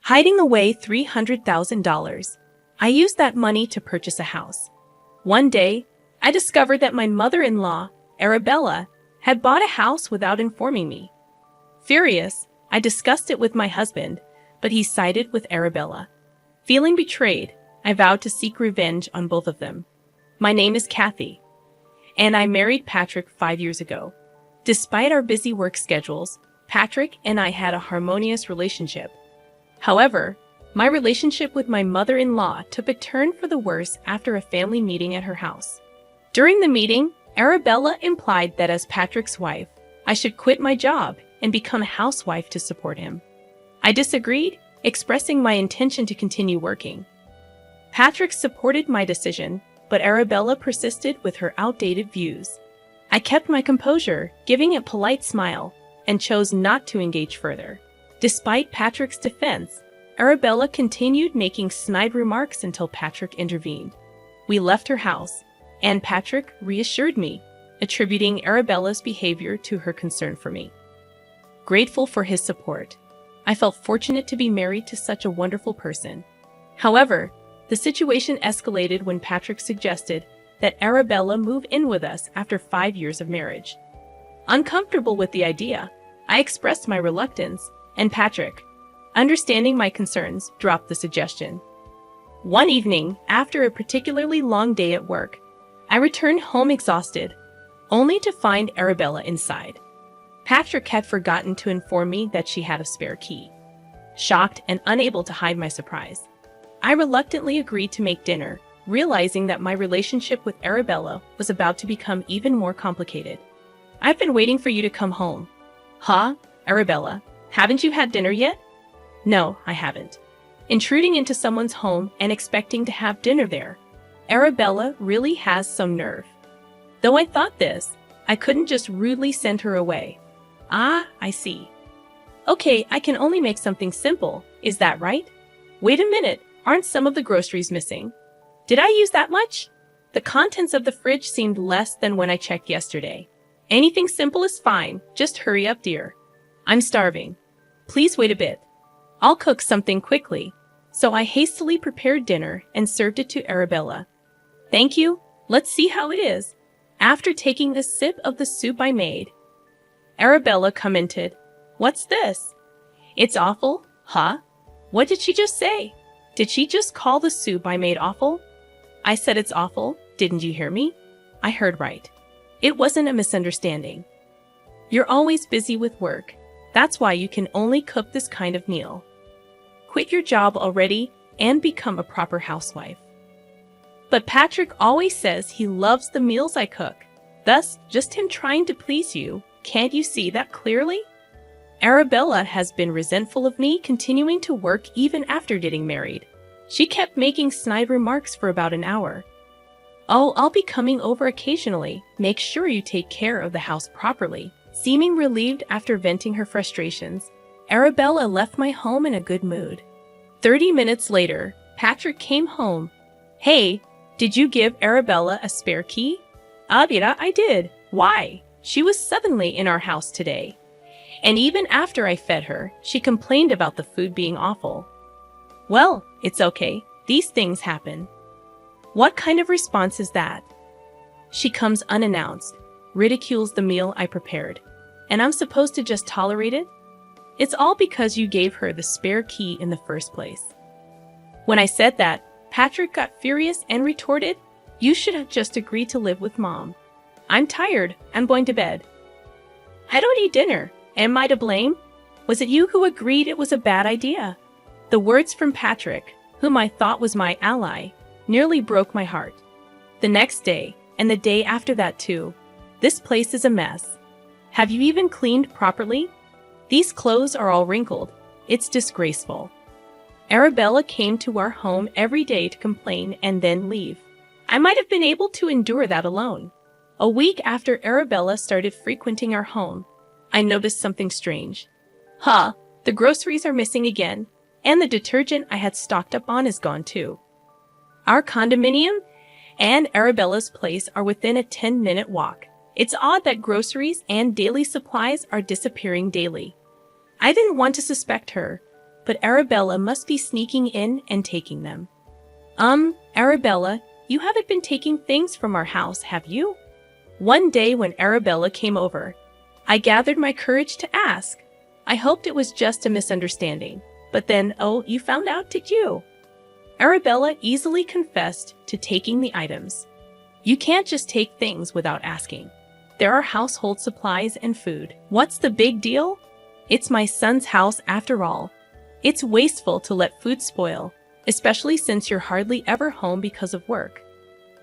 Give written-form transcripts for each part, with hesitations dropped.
hiding away $300,000. I used that money to purchase a house. One day, I discovered that my mother-in-law, Arabella, had bought a house without informing me. Furious, I discussed it with my husband, but he sided with Arabella. Feeling betrayed, I vowed to seek revenge on both of them. My name is Kathy, and I married Patrick 5 years ago. Despite our busy work schedules, Patrick and I had a harmonious relationship. However, my relationship with my mother-in-law took a turn for the worse after a family meeting at her house. During the meeting, Arabella implied that as Patrick's wife, I should quit my job and become a housewife to support him. I disagreed, expressing my intention to continue working. Patrick supported my decision, but Arabella persisted with her outdated views. I kept my composure, giving a polite smile, and chose not to engage further. Despite Patrick's defense, Arabella continued making snide remarks until Patrick intervened. We left her house, and Patrick reassured me, attributing Arabella's behavior to her concern for me. Grateful for his support, I felt fortunate to be married to such a wonderful person. However, the situation escalated when Patrick suggested that Arabella move in with us after 5 years of marriage. Uncomfortable with the idea, I expressed my reluctance, and Patrick, understanding my concerns, dropped the suggestion. One evening, after a particularly long day at work, I returned home exhausted, only to find Arabella inside. Patrick had forgotten to inform me that she had a spare key. Shocked and unable to hide my surprise, I reluctantly agreed to make dinner, realizing that my relationship with Arabella was about to become even more complicated. "I've been waiting for you to come home." "Huh, Arabella, haven't you had dinner yet?" "No, I haven't." Intruding into someone's home and expecting to have dinner there. Arabella really has some nerve. Though I thought this, I couldn't just rudely send her away. "Ah, I see. Okay, I can only make something simple, is that right? Wait a minute, aren't some of the groceries missing? Did I use that much?" The contents of the fridge seemed less than when I checked yesterday. "Anything simple is fine, just hurry up, dear. I'm starving. Please wait a bit. I'll cook something quickly." So I hastily prepared dinner and served it to Arabella. "Thank you, let's see how it is." After taking a sip of the soup I made, Arabella commented, "What's this? It's awful, huh? What did she just say? Did she just call the soup I made awful?" I said it's awful, didn't you hear me? I heard right. It wasn't a misunderstanding. You're always busy with work. That's why you can only cook this kind of meal. Quit your job already and become a proper housewife. But Patrick always says he loves the meals I cook. Thus, just him trying to please you. Can't you see that clearly? Arabella has been resentful of me continuing to work even after getting married. She kept making snide remarks for about an hour. "Oh, I'll be coming over occasionally. Make sure you take care of the house properly." Seeming relieved after venting her frustrations, Arabella left my home in a good mood. 30 minutes later, Patrick came home. "Hey, did you give Arabella a spare key?" "Abira, I did. Why? She was suddenly in our house today. And even after I fed her, she complained about the food being awful." "Well, it's okay. These things happen." What kind of response is that? She comes unannounced, ridicules the meal I prepared, and I'm supposed to just tolerate it? It's all because you gave her the spare key in the first place. When I said that, Patrick got furious and retorted, "You should have just agreed to live with Mom. I'm tired. I'm going to bed." "I don't eat dinner. Am I to blame? Was it you who agreed it was a bad idea?" The words from Patrick, whom I thought was my ally, nearly broke my heart. The next day, and the day after that too, this place is a mess. Have you even cleaned properly? These clothes are all wrinkled. It's disgraceful. Arabella came to our home every day to complain and then leave. I might have been able to endure that alone. A week after Arabella started frequenting our home, I noticed something strange. The groceries are missing again, and the detergent I had stocked up on is gone too. Our condominium and Arabella's place are within a 10-minute walk. It's odd that groceries and daily supplies are disappearing daily. I didn't want to suspect her, but Arabella must be sneaking in and taking them. Arabella, you haven't been taking things from our house, have you? One day when Arabella came over, I gathered my courage to ask. I hoped it was just a misunderstanding, but then, oh, you found out, did you? Arabella easily confessed to taking the items. You can't just take things without asking. There are household supplies and food. What's the big deal? It's my son's house after all. It's wasteful to let food spoil, especially since you're hardly ever home because of work.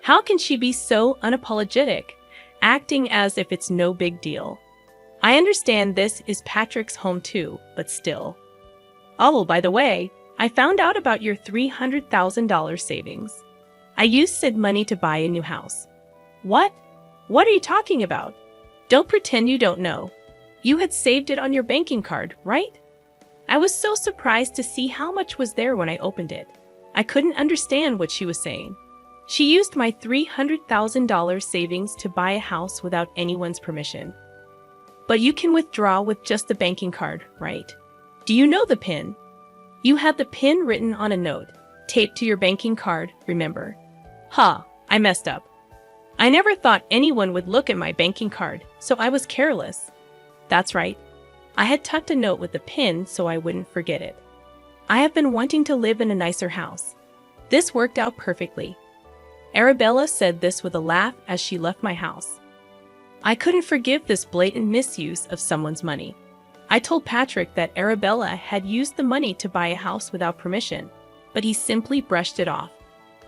How can she be so unapologetic, acting as if it's no big deal? I understand this is Patrick's home too, but still. Oh, by the way, I found out about your $300,000 savings. I used said money to buy a new house. What? What are you talking about? Don't pretend you don't know. You had saved it on your banking card, right? I was so surprised to see how much was there when I opened it. I couldn't understand what she was saying. She used my $300,000 savings to buy a house without anyone's permission. But you can withdraw with just the banking card, right? Do you know the PIN? You had the PIN written on a note, taped to your banking card, remember? I messed up. I never thought anyone would look at my banking card, so I was careless. That's right. I had tucked a note with the PIN so I wouldn't forget it. I have been wanting to live in a nicer house. This worked out perfectly. Arabella said this with a laugh as she left my house. I couldn't forgive this blatant misuse of someone's money. I told Patrick that Arabella had used the money to buy a house without permission, but he simply brushed it off.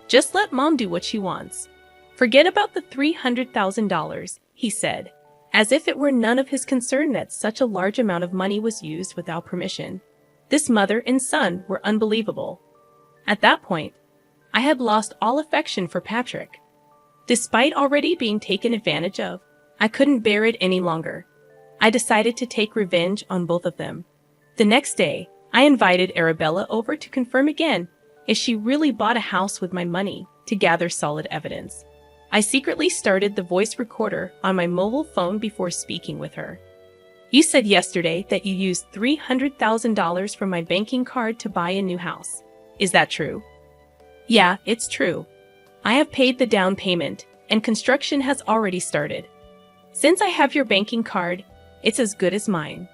Just let Mom do what she wants. Forget about the $300,000, he said, as if it were none of his concern that such a large amount of money was used without permission. This mother and son were unbelievable. At that point, I had lost all affection for Patrick. Despite already being taken advantage of, I couldn't bear it any longer. I decided to take revenge on both of them. The next day, I invited Arabella over to confirm again if she really bought a house with my money to gather solid evidence. I secretly started the voice recorder on my mobile phone before speaking with her. You said yesterday that you used $300,000 from my banking card to buy a new house. Is that true? Yeah, it's true. I have paid the down payment, and construction has already started. Since I have your banking card, it's as good as mine.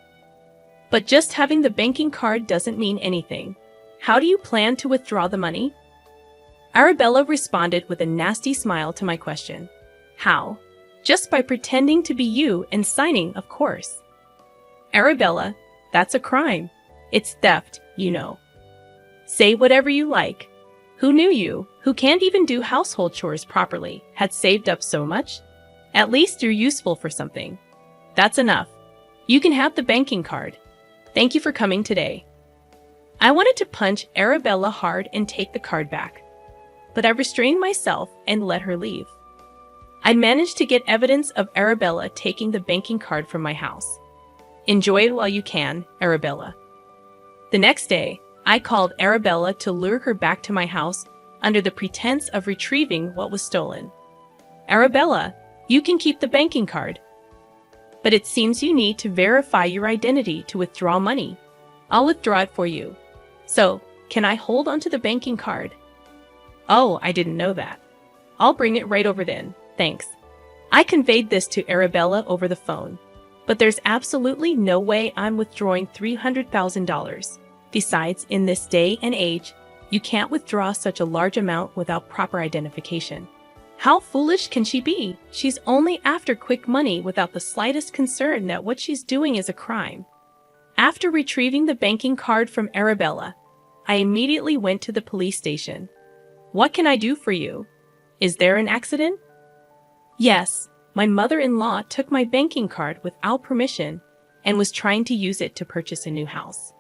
But just having the banking card doesn't mean anything. How do you plan to withdraw the money? Arabella responded with a nasty smile to my question. How? Just by pretending to be you and signing, of course. Arabella, that's a crime. It's theft, you know. Say whatever you like. Who knew you, who can't even do household chores properly, had saved up so much? At least you're useful for something. That's enough. You can have the banking card. Thank you for coming today. I wanted to punch Arabella hard and take the card back, but I restrained myself and let her leave. I managed to get evidence of Arabella taking the banking card from my house. Enjoy it while you can, Arabella. The next day, I called Arabella to lure her back to my house under the pretense of retrieving what was stolen. Arabella, you can keep the banking card, but it seems you need to verify your identity to withdraw money. I'll withdraw it for you. So, can I hold onto the banking card? Oh, I didn't know that. I'll bring it right over then, thanks. I conveyed this to Arabella over the phone, but there's absolutely no way I'm withdrawing $300,000. Besides, in this day and age, you can't withdraw such a large amount without proper identification. How foolish can she be? She's only after quick money without the slightest concern that what she's doing is a crime. After retrieving the banking card from Arabella, I immediately went to the police station. What can I do for you? Is there an accident? Yes, my mother-in-law took my banking card without permission and was trying to use it to purchase a new house.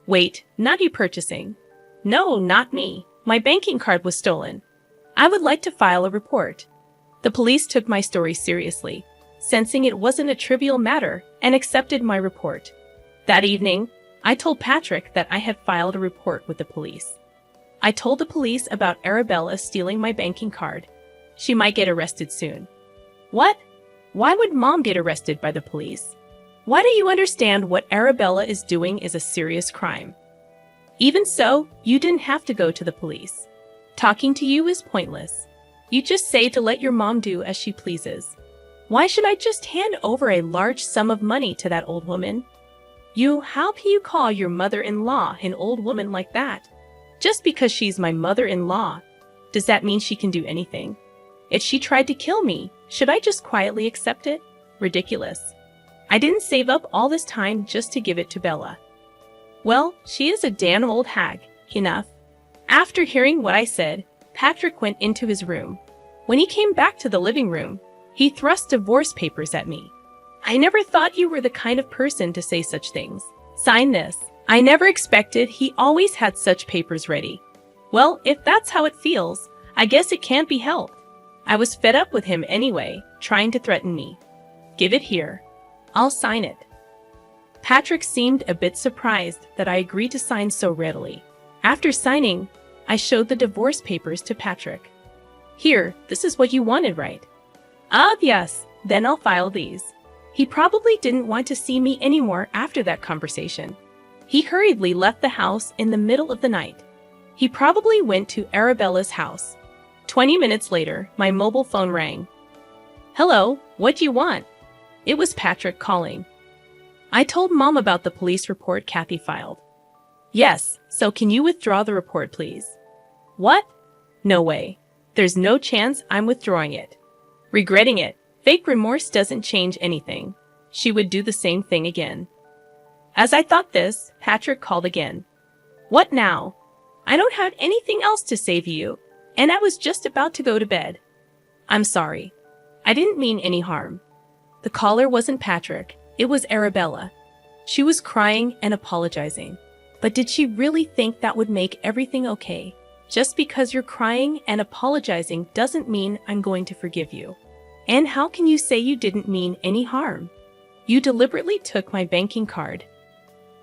Wait, not you purchasing? No, not me. My banking card was stolen. I would like to file a report. The police took my story seriously, sensing it wasn't a trivial matter, and accepted my report. That evening, I told Patrick that I had filed a report with the police. I told the police about Arabella stealing my banking card. She might get arrested soon. What? Why would Mom get arrested by the police? Why do you understand what Arabella is doing is a serious crime? Even so, you didn't have to go to the police. Talking to you is pointless. You just say to let your mom do as she pleases. Why should I just hand over a large sum of money to that old woman? How can you call your mother-in-law an old woman like that? Just because she's my mother-in-law, does that mean she can do anything? If she tried to kill me, should I just quietly accept it? Ridiculous. I didn't save up all this time just to give it to Bella. Well, she is a damn old hag. Enough. After hearing what I said, Patrick went into his room. When he came back to the living room, he thrust divorce papers at me. I never thought you were the kind of person to say such things. Sign this. I never expected he always had such papers ready. Well, if that's how it feels, I guess it can't be helped. I was fed up with him anyway, trying to threaten me. Give it here. I'll sign it. Patrick seemed a bit surprised that I agreed to sign so readily. After signing, I showed the divorce papers to Patrick. Here, this is what you wanted, right? Ah, yes, then I'll file these. He probably didn't want to see me anymore after that conversation. He hurriedly left the house in the middle of the night. He probably went to Arabella's house. 20 minutes later, my mobile phone rang. Hello, what do you want? It was Patrick calling. I told Mom about the police report Kathy filed. Yes, so can you withdraw the report, please? What? No way. There's no chance I'm withdrawing it. Regretting it. Fake remorse doesn't change anything. She would do the same thing again. As I thought this, Patrick called again. What now? I don't have anything else to say to you, and I was just about to go to bed. I'm sorry. I didn't mean any harm. The caller wasn't Patrick. It was Arabella. She was crying and apologizing. But did she really think that would make everything okay? Just because you're crying and apologizing doesn't mean I'm going to forgive you. And how can you say you didn't mean any harm? You deliberately took my banking card.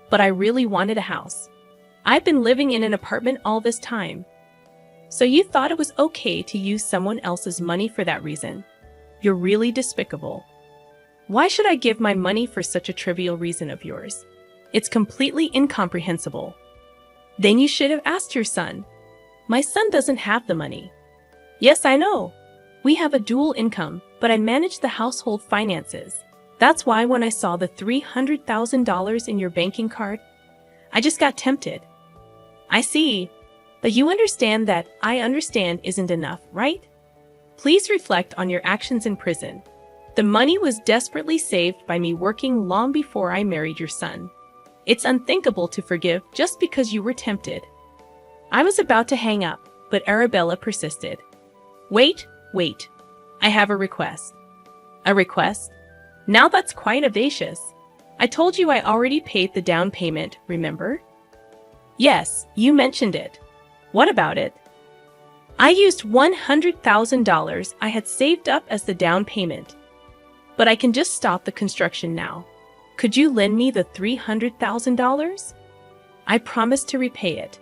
But I really wanted a house. I've been living in an apartment all this time. So you thought it was okay to use someone else's money for that reason? You're really despicable. Why should I give my money for such a trivial reason of yours? It's completely incomprehensible. Then you should have asked your son. My son doesn't have the money. Yes, I know. We have a dual income, but I manage the household finances. That's why when I saw the $300,000 in your banking card, I just got tempted. I see. But you understand that I understand isn't enough, right? Please reflect on your actions in prison. The money was desperately saved by me working long before I married your son. It's unthinkable to forgive just because you were tempted. I was about to hang up, but Arabella persisted. Wait. I have a request. A request? Now that's quite audacious. I told you I already paid the down payment, remember? Yes, you mentioned it. What about it? I used $100,000 I had saved up as the down payment. But I can just stop the construction now. Could you lend me the $300,000? I promise to repay it.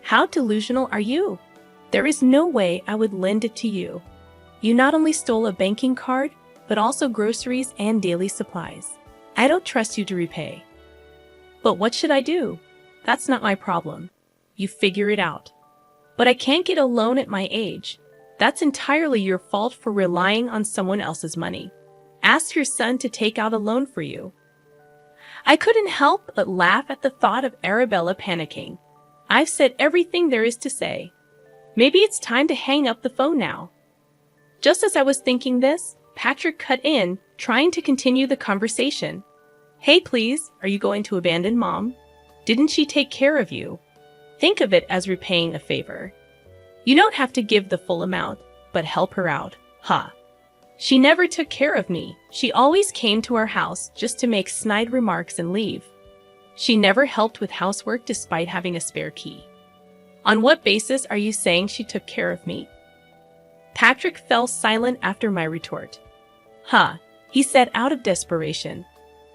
How delusional are you? There is no way I would lend it to you. You not only stole a banking card, but also groceries and daily supplies. I don't trust you to repay. But what should I do? That's not my problem. You figure it out. But I can't get a loan at my age. That's entirely your fault for relying on someone else's money. Ask your son to take out a loan for you. I couldn't help but laugh at the thought of Arabella panicking. I've said everything there is to say. Maybe it's time to hang up the phone now. Just as I was thinking this, Patrick cut in, trying to continue the conversation. Hey, please, are you going to abandon Mom? Didn't she take care of you? Think of it as repaying a favor. You don't have to give the full amount, but help her out. She never took care of me. She always came to our house just to make snide remarks and leave. She never helped with housework despite having a spare key. On what basis are you saying she took care of me? Patrick fell silent after my retort. He said out of desperation.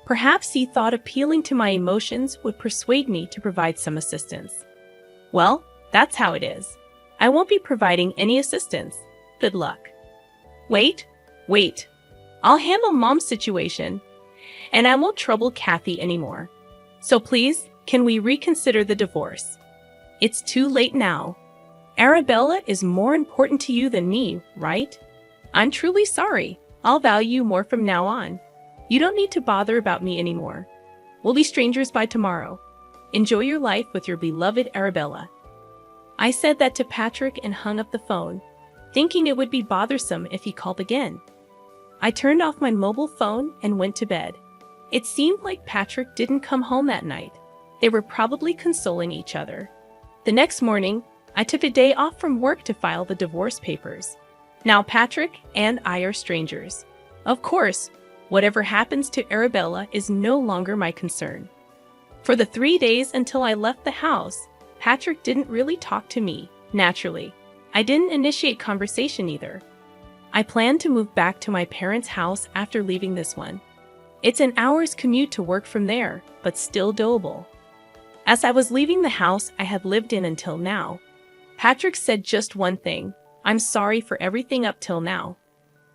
Perhaps he thought appealing to my emotions would persuade me to provide some assistance. Well, that's how it is. I won't be providing any assistance. Good luck. Wait. I'll handle Mom's situation, and I won't trouble Kathy anymore. So please, can we reconsider the divorce? It's too late now. Arabella is more important to you than me, right? I'm truly sorry. I'll value you more from now on. You don't need to bother about me anymore. We'll be strangers by tomorrow. Enjoy your life with your beloved Arabella. I said that to Patrick and hung up the phone, thinking it would be bothersome if he called again. I turned off my mobile phone and went to bed. It seemed like Patrick didn't come home that night. They were probably consoling each other. The next morning, I took a day off from work to file the divorce papers. Now Patrick and I are strangers. Of course, whatever happens to Arabella is no longer my concern. For the 3 days until I left the house, Patrick didn't really talk to me, naturally. I didn't initiate conversation either. I planned to move back to my parents' house after leaving this one. It's an hour's commute to work from there, but still doable. As I was leaving the house I had lived in until now, Patrick said just one thing: "I'm sorry for everything up till now."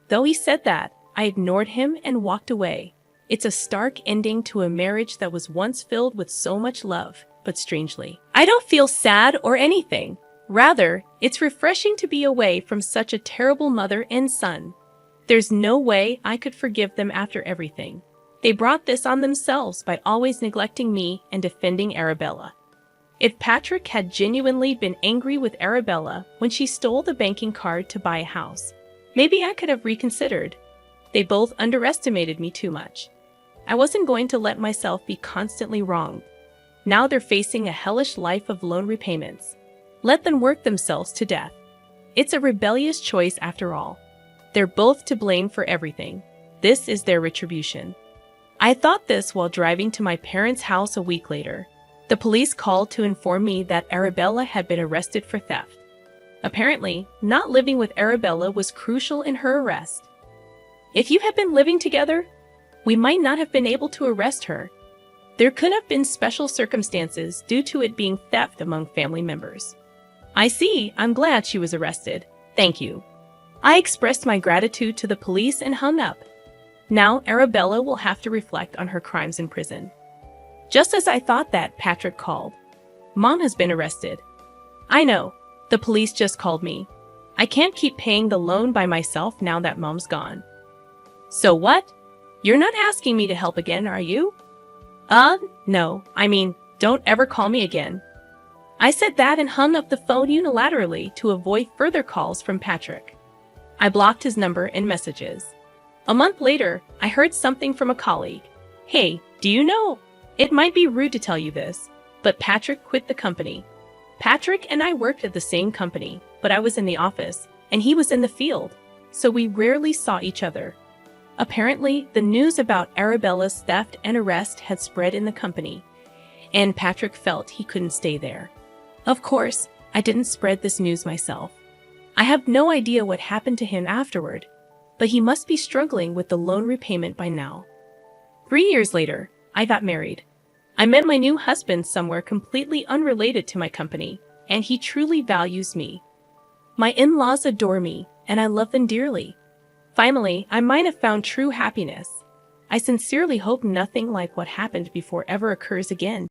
Though he said that, I ignored him and walked away. It's a stark ending to a marriage that was once filled with so much love, but strangely, I don't feel sad or anything. Rather, it's refreshing to be away from such a terrible mother and son. There's no way I could forgive them after everything. They brought this on themselves by always neglecting me and defending Arabella. If Patrick had genuinely been angry with Arabella when she stole the banking card to buy a house, maybe I could have reconsidered. They both underestimated me too much. I wasn't going to let myself be constantly wronged. Now they're facing a hellish life of loan repayments. Let them work themselves to death. It's a rebellious choice after all. They're both to blame for everything. This is their retribution. I thought this while driving to my parents' house a week later. The police called to inform me that Arabella had been arrested for theft. Apparently, not living with Arabella was crucial in her arrest. If you had been living together, we might not have been able to arrest her. There could have been special circumstances due to it being theft among family members. I see. I'm glad she was arrested. Thank you. I expressed my gratitude to the police and hung up. Now Arabella will have to reflect on her crimes in prison. Just as I thought that, Patrick called. Mom has been arrested. I know. The police just called me. I can't keep paying the loan by myself now that Mom's gone. So what? You're not asking me to help again, are you? No. I mean, don't ever call me again. I said that and hung up the phone unilaterally to avoid further calls from Patrick. I blocked his number and messages. A month later, I heard something from a colleague. Hey, do you know? It might be rude to tell you this, but Patrick quit the company. Patrick and I worked at the same company, but I was in the office, and he was in the field, so we rarely saw each other. Apparently, the news about Arabella's theft and arrest had spread in the company, and Patrick felt he couldn't stay there. Of course, I didn't spread this news myself. I have no idea what happened to him afterward, but he must be struggling with the loan repayment by now. 3 years later, I got married. I met my new husband somewhere completely unrelated to my company, and he truly values me. My in-laws adore me, and I love them dearly. Finally, I might have found true happiness. I sincerely hope nothing like what happened before ever occurs again.